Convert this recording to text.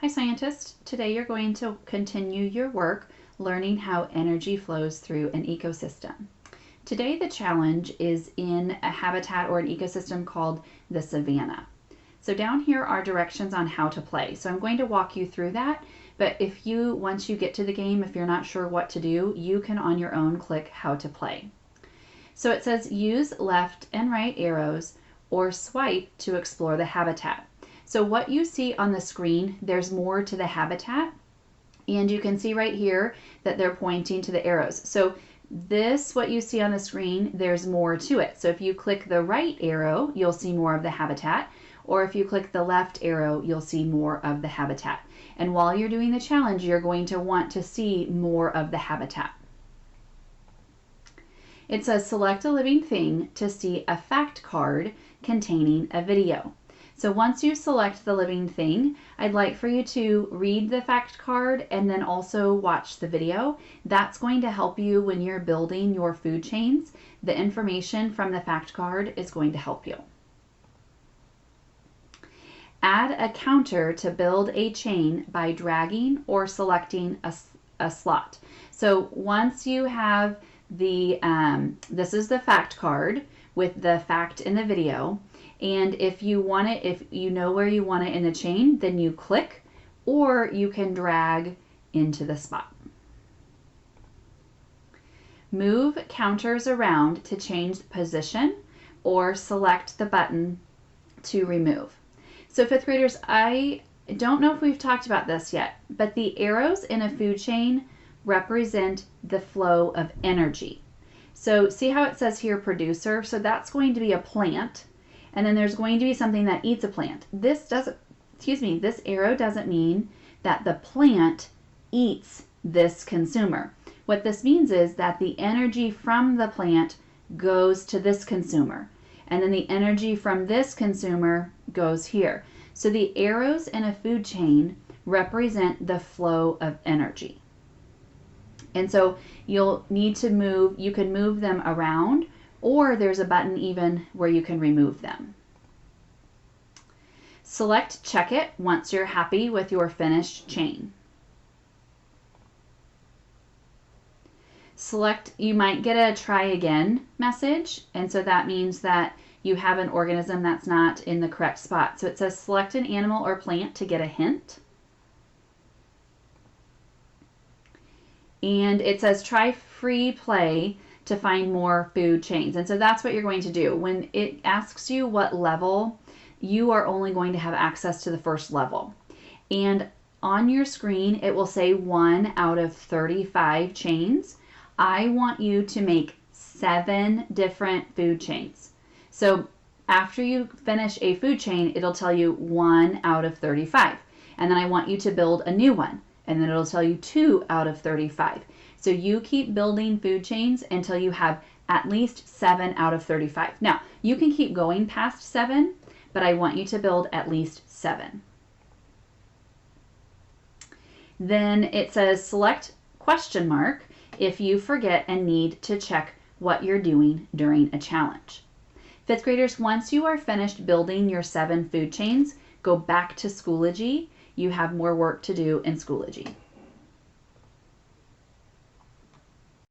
Hi scientists, today you're going to continue your work learning how energy flows through an ecosystem. Today the challenge is in a habitat or an ecosystem called the Savannah. So down here are directions on how to play. So I'm going to walk you through that, but once you get to the game, if you're not sure what to do, you can on your own click how to play. So it says use left and right arrows or swipe to explore the habitat. So what you see on the screen, there's more to the habitat, and you can see right here that they're pointing to the arrows. So what you see on the screen, there's more to it. So if you click the right arrow, you'll see more of the habitat, or if you click the left arrow, you'll see more of the habitat. And while you're doing the challenge, you're going to want to see more of the habitat. It says select a living thing to see a fact card containing a video. So once you select the living thing, I'd like for you to read the fact card and then also watch the video. That's going to help you when you're building your food chains. The information from the fact card is going to help you. Add a counter to build a chain by dragging or selecting a slot. So once you have this is the fact card with the fact in the video. And if you know where you want it in the chain, then you click, or you can drag into the spot. Move counters around to change the position, or select the button to remove. So fifth graders, I don't know if we've talked about this yet, but the arrows in a food chain represent the flow of energy. So see how it says here producer? So that's going to be a plant. And then there's going to be something that eats a plant. This arrow doesn't mean that the plant eats this consumer. What this means is that the energy from the plant goes to this consumer. And then the energy from this consumer goes here. So the arrows in a food chain represent the flow of energy. And so you'll need to you can move them around, or there's a button even where you can remove them. Select check it once you're happy with your finished chain. You might get a try again message, and so that means that you have an organism that's not in the correct spot. So it says select an animal or plant to get a hint. And it says try free play to find more food chains. And so that's what you're going to do. When it asks you what level, you are only going to have access to the first level. And on your screen, it will say 1 out of 35 chains. I want you to make 7 different food chains. So after you finish a food chain, it'll tell you 1 out of 35. And then I want you to build a new one. And then it'll tell you 2 out of 35. So you keep building food chains until you have at least 7 out of 35. Now, you can keep going past 7, but I want you to build at least 7. Then it says select question mark if you forget and need to check what you're doing during a challenge. Fifth graders, once you are finished building your 7 food chains, go back to Schoology. You have more work to do in Schoology.